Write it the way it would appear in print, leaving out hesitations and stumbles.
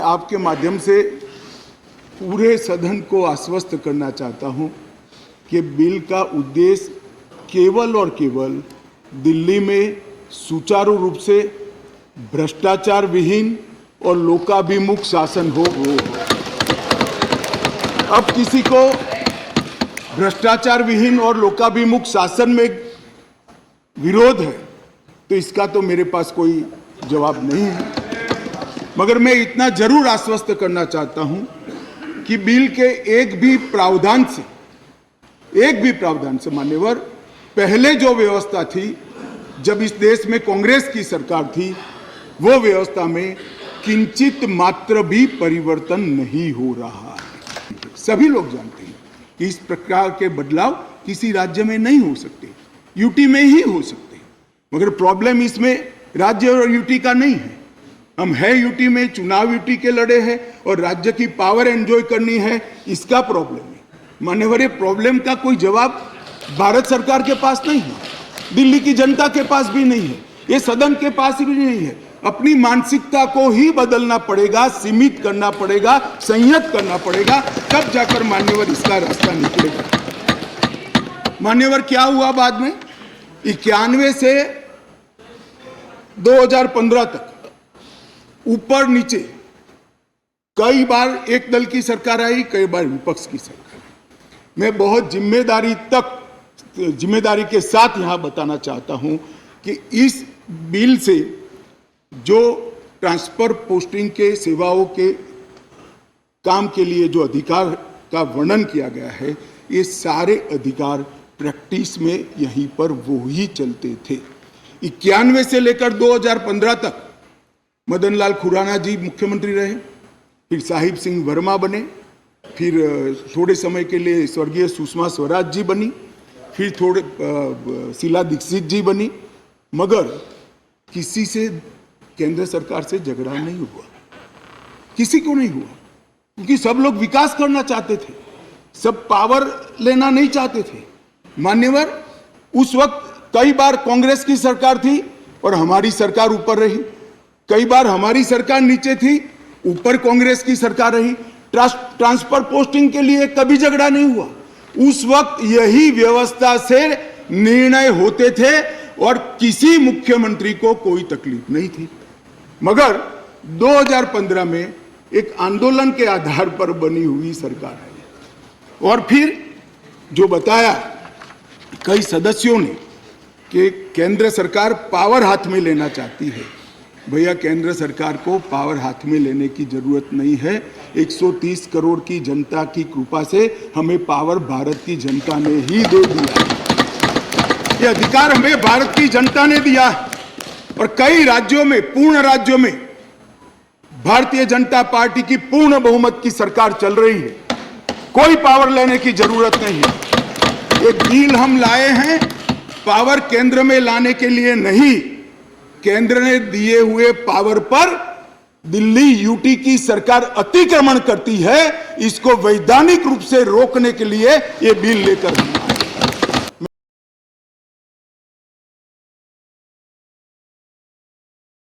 आपके माध्यम से पूरे सदन को आश्वस्त करना चाहता हूं कि बिल का उद्देश्य केवल और केवल दिल्ली में सुचारू रूप से भ्रष्टाचार विहीन और लोकाभिमुख शासन हो। अब किसी को भ्रष्टाचार विहीन और लोकाभिमुख शासन में विरोध है तो इसका तो मेरे पास कोई जवाब नहीं है, मगर मैं इतना जरूर आश्वस्त करना चाहता हूं कि बिल के एक भी प्रावधान से मान्यवर पहले जो व्यवस्था थी जब इस देश में कांग्रेस की सरकार थी वो व्यवस्था में किंचित मात्र भी परिवर्तन नहीं हो रहा है। सभी लोग जानते हैं कि इस प्रकार के बदलाव किसी राज्य में नहीं हो सकते, यूटी में ही हो सकते हैं, मगर प्रॉब्लम इसमें राज्य और यूटी का नहीं है। हम है यूटी में, चुनाव यूटी के लड़े हैं और राज्य की पावर एंजॉय करनी है, इसका प्रॉब्लम है। मान्यवर, ये प्रॉब्लम का कोई जवाब भारत सरकार के पास नहीं है, दिल्ली की जनता के पास भी नहीं है, ये सदन के पास भी नहीं है। अपनी मानसिकता को ही बदलना पड़ेगा, सीमित करना पड़ेगा, संयत करना पड़ेगा, तब जाकर मान्यवर इसका रास्ता निकलेगा। मान्यवर, क्या हुआ बाद में 91 से 2015 तक ऊपर नीचे कई बार एक दल की सरकार आई, कई बार विपक्ष की सरकार आई। मैं बहुत जिम्मेदारी के साथ यहां बताना चाहता हूं कि इस बिल से जो ट्रांसफर पोस्टिंग के सेवाओं के काम के लिए जो अधिकार का वर्णन किया गया है, ये सारे अधिकार प्रैक्टिस में यहीं पर वो ही चलते थे। 91 से लेकर 2015 तक मदन लाल खुराना जी मुख्यमंत्री रहे, फिर साहिब सिंह वर्मा बने, फिर थोड़े समय के लिए स्वर्गीय सुषमा स्वराज जी बनी, फिर थोड़े शीला दीक्षित जी बनी, मगर किसी से केंद्र सरकार से झगड़ा नहीं हुआ, किसी को नहीं हुआ, क्योंकि सब लोग विकास करना चाहते थे, सब पावर लेना नहीं चाहते थे। मान्यवर, उस वक्त कई बार कांग्रेस की सरकार थी और हमारी सरकार ऊपर रही, कई बार हमारी सरकार नीचे थी, ऊपर कांग्रेस की सरकार रही। ट्रांसफर पोस्टिंग के लिए कभी झगड़ा नहीं हुआ। उस वक्त यही व्यवस्था से निर्णय होते थे और किसी मुख्यमंत्री को कोई तकलीफ नहीं थी। मगर 2015 में एक आंदोलन के आधार पर बनी हुई सरकार है और फिर जो बताया कई सदस्यों ने कि केंद्र सरकार पावर हाथ में लेना चाहती है, भैया केंद्र सरकार को पावर हाथ में लेने की जरूरत नहीं है। 130 करोड़ की जनता की कृपा से हमें पावर भारत की जनता ने ही दे दिया, ये अधिकार हमें भारत की जनता ने दिया है। और कई राज्यों में, पूर्ण राज्यों में भारतीय जनता पार्टी की पूर्ण बहुमत की सरकार चल रही है, कोई पावर लेने की जरूरत नहीं है। एक बिल हम लाए हैं पावर केंद्र में लाने के लिए नहीं, केंद्र ने दिए हुए पावर पर दिल्ली यूटी की सरकार अतिक्रमण करती है, इसको वैधानिक रूप से रोकने के लिए ये बिल लेकर